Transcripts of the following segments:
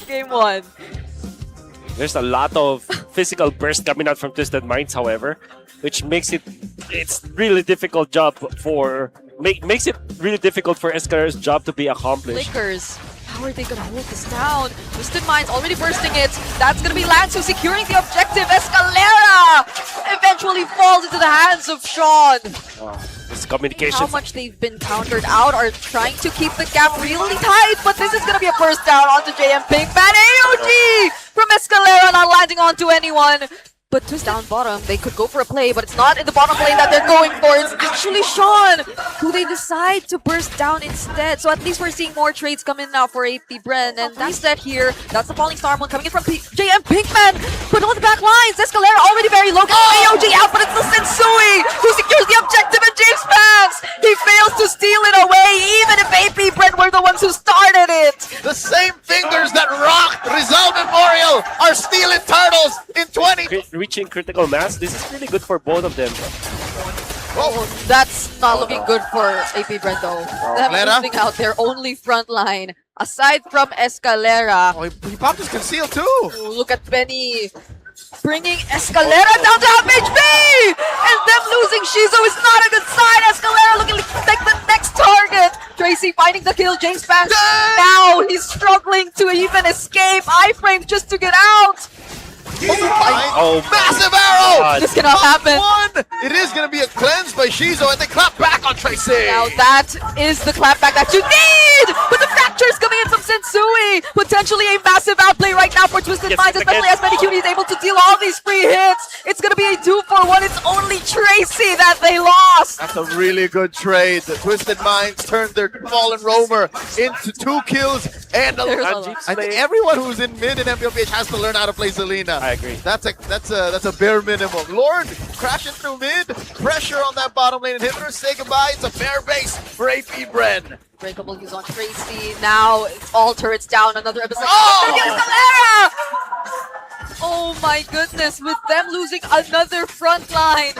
Game 1. There's a lot of physical burst coming out from Twisted Minds, however, which makes it's really difficult job for makes it really difficult for Escalera's job to be accomplished. Lakers. How are they gonna hold this down? Twisted Minds already bursting it. That's gonna be Lansu securing the objective. Escalera eventually falls into the hands of Sean. This communication. How much they've been countered out are trying to keep the gap really tight, but this is gonna be a first down onto JM Pinkman. AOG from Escalera, not landing onto anyone. But Twist down bottom, they could go for a play, but it's not in the bottom lane that they're going for. It's actually Sean, who they decide to burst down instead. So at least we're seeing more trades come in now for AP.Bren. And that's that here. That's the Falling Star one coming in from JM Pinkman. But on the back lines, Escalera already very low. AOG out, but it's the Sensui who secures the objective, and James Banks, he fails to steal it away, even if AP.Bren were the ones who started it. The same fingers that rocked Rizal Memorial are stealing turtles in 20. Reaching critical mass. This is really good for both of them. Oh, that's not looking good for AP.Bren though. Them losing out their only front line. Aside from Escalera. Oh, he popped his conceal too. Oh, look at Benny bringing Escalera down to half HP! And them losing Shizo is not a good sign. Escalera looking like the next target. Tracy finding the kill. James Banks now he's struggling to even escape. Iframe just to get out. Oh, massive arrow! God. This cannot happen. It is going to be a cleanse by Shizo, and they clap back on Tracy. Now that is the clapback that you need! But the fractures coming in from Sensui! Potentially a massive outplay right now for Twisted Minds, especially as Medicune is able to deal all these free hits. It's going to be a 2-for-1. It's only Tracy that they lost. That's a really good trade. The Twisted Minds turned their fallen roamer into 2 kills. And I think everyone who's in mid in MPL PH has to learn how to play Selena. I agree. That's a bare minimum. Lord crashing through mid, pressure on that bottom lane inhibitor. Say goodbye. It's a fair base for AP.Bren. Breakable use on Tracy. Now all turrets down. Another episode. Oh! Oh my goodness! With them losing another front line.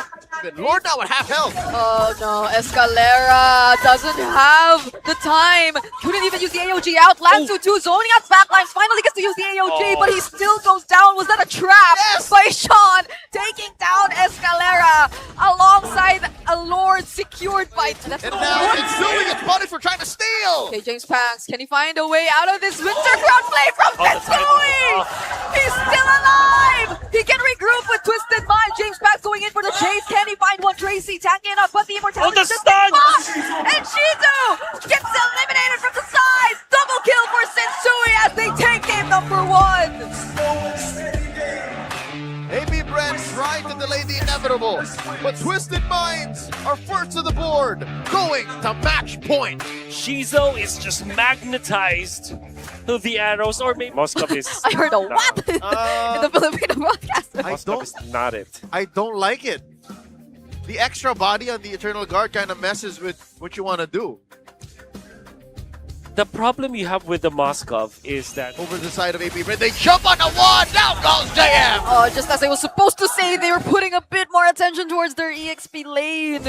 Lord now at half health. Oh no, Escalera doesn't have the time. Couldn't even use the AOG out. Lansu too, zoning out backlines. Finally gets to use the AOG, but he still goes down. Was that a trap by Sean? Taking down Escalera alongside a Lord secured by... And now Sensui gets punished for trying to steal. Okay, James Panks, can he find a way out of this Winter Crown play from Sensui? He's still alive! He can regroup with Twisted Mind. James Panks going in for the chase. Can he find one? Tracy tanking it up, but the immortality the stun! And Shizu gets eliminated from the side. Double kill for Sensui as they take game number 1. AP.Bren tried to delay the inevitable, but Twisted Minds are first to the board, going to match point. Shizo is just magnetized to the arrows, or maybe Moscow is. I heard a what in the Filipino broadcast. Moscow is not it. I don't like it. The extra body on the Eternal Guard kind of messes with what you want to do. The problem you have with the Moscow is that Over the side of AP.Bren, they jump on the wall, down goes JM! Oh, just as I was supposed to say, they were putting a bit more attention towards their EXP lane.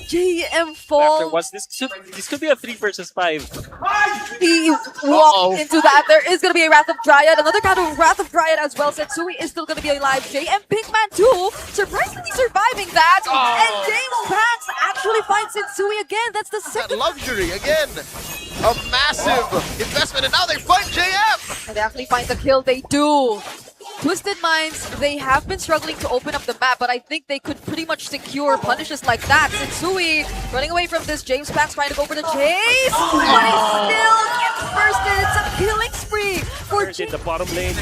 JM falls. this could be a 3 versus 5. He walked into that. There is going to be a Wrath of Dryad. Another kind of Wrath of Dryad as well. Sensui is still going to be alive. JM Pinkman too, surprisingly surviving that. And James Panks actually finds Sensui again. That's the That second. luxury again. A massive investment, and now they fight JM! And they actually find the kill. They do. Twisted Minds, they have been struggling to open up the map, but I think they could pretty much secure punishes like that. Sensui running away from this. James Panks trying to go for the chase, but he still gets bursted. It's a killing spree for In the bottom lane.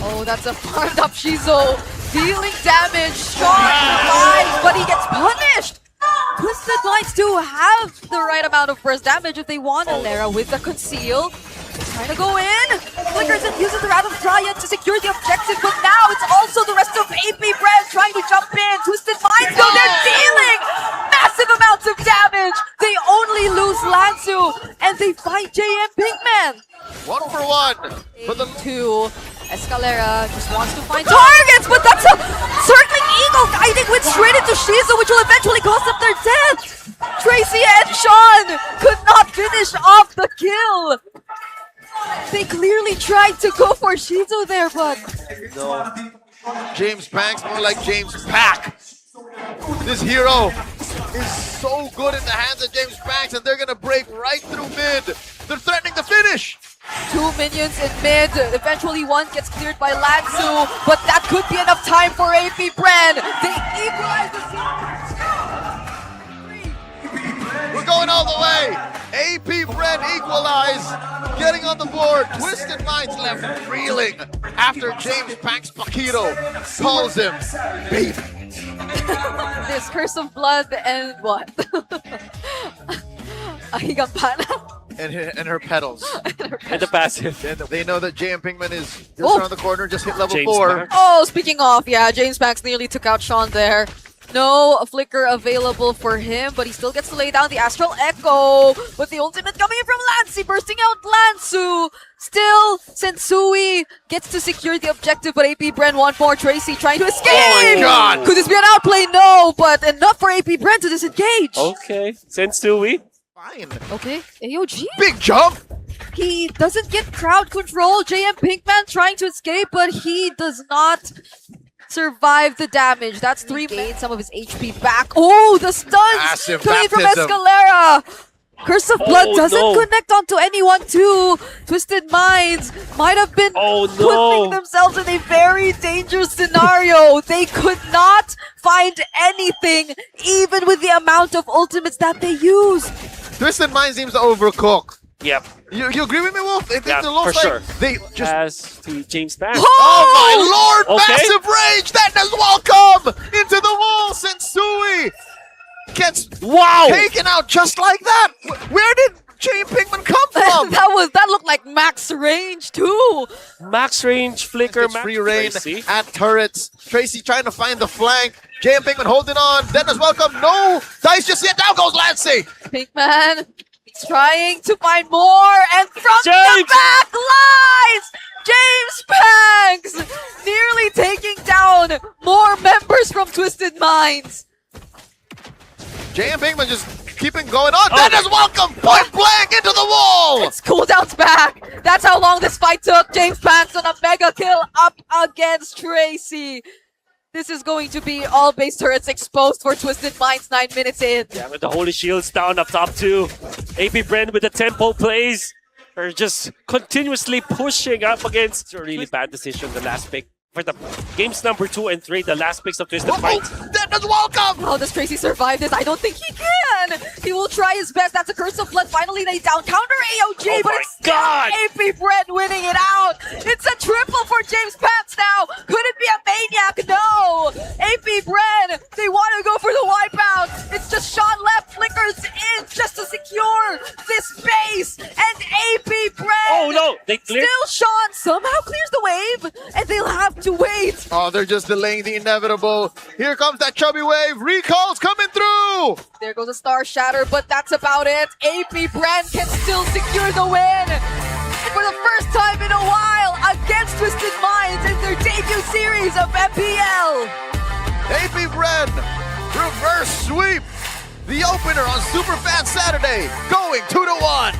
Oh, that's a farmed up Shizo. Dealing damage. Sean survives, but he gets punished. Twisted Minds do have the right amount of burst damage if they want. Alera with the conceal. Trying to go in. Flickers and uses the Wrath of Dryad to secure the objective, but now it's also the rest of AP.Bren trying to jump in. Twisted Minds, though, they're dealing massive amounts of damage. They only lose Lansu, and they fight JM Pinkman. 1 for 1. But the 2. Escalera just wants to find targets, but that's a circling eagle guiding with straight into Shizu, which will eventually cost them their death. Tracy and Sean could not finish off the kill. They clearly tried to go for Shizo there, but No. James Banks, more like James Pack. This hero is so good in the hands of James Banks, and they're gonna break right through mid. They're threatening to finish. 2 minions in mid. Eventually one gets cleared by Lansu, but that could be enough time for AP.Bren. They equalize the series. We're going all the way. AP.Bren equalize, getting on the board. Twisted Minds left reeling after James Banks Paquito calls him baby. This Curse of Blood and what? Higampana. And her pedals. And the passive. And they know that JM Pinkman is just Oh. around the corner, just hit level James 4. Banks. Oh, speaking of, yeah, James Banks nearly took out Sean there. No flicker available for him, but he still gets to lay down the Astral Echo. But the ultimate coming in from Lancy, bursting out Lansu. Still, Sensui gets to secure the objective, but AP.Bren one more. Tracy trying to escape. Oh my God. Could this be an outplay? No, but enough for AP.Bren to disengage. Okay. Sensui. Fine. Okay, AOG. Big jump. He doesn't get crowd control. JM Pinkman trying to escape, but he does not survive the damage. That's 3 gained some of his HP back. Oh, the stuns Massive coming from baptism. Escalera. Curse of Blood Oh, doesn't no. connect onto anyone too. Twisted Minds might have been Oh, putting no. themselves in a very dangerous scenario. They could not find anything, even with the amount of ultimates that they use. Twisted Mind seems to overcook. Yep. You agree with me, Wolf? They think Yeah, the looks for like sure. they just. Pass to James Banks. Oh my lord! Okay. Massive rage! That is welcome into the wall. Sensui gets Wow! taken out just like that. Where did JM Pinkman come from? that looked like max range too. Max range flicker. It's Max free reign Tracy. at turrets. Tracy trying to find the flank. JM Pinkman holding on. Dennis welcome. No dice just yet. Down goes Lancey. Pinkman is trying to find more, and from the James! back lines, James Banks nearly taking down more members from Twisted Minds. JM Pinkman just keeping going on. Dennis welcome. Point blank into the wall. It's cooldown's back. That's how long this fight took. James Banks on a mega kill up against Tracy. This is going to be all base turrets exposed for Twisted Minds 9 minutes in. Yeah, with the Holy Shields down up top too. AP.Bren with the tempo plays are just continuously pushing up against a really bad decision, the last pick. For the games number 2 and 3, the last picks of Twisted Minds. Dennis welcome. How does Tracy survive this? I don't think he can. He will try his best. That's a Curse of Blood finally laid down. Counter AOG, Oh but my it's still God. AP.Bren winning it out. It's a triple for James Banks now. Could it be a maniac? No. AP.Bren, they want to go for the wipeout. It's just Sean left, flickers in just to secure this base. And AP.Bren. Oh no, they cleared. Still Sean somehow clears the wave, and they'll have to wait. Oh, they're just delaying the inevitable. Here comes that chubby wave. Recalls coming through. There goes a Star Shatter, but that's about it. AP.Bren can still secure the win. And for the first time in a while, against Twisted Minds in their debut series of MPL. AP.Bren, reverse sweep. The opener on Superfan Saturday, going 2-1.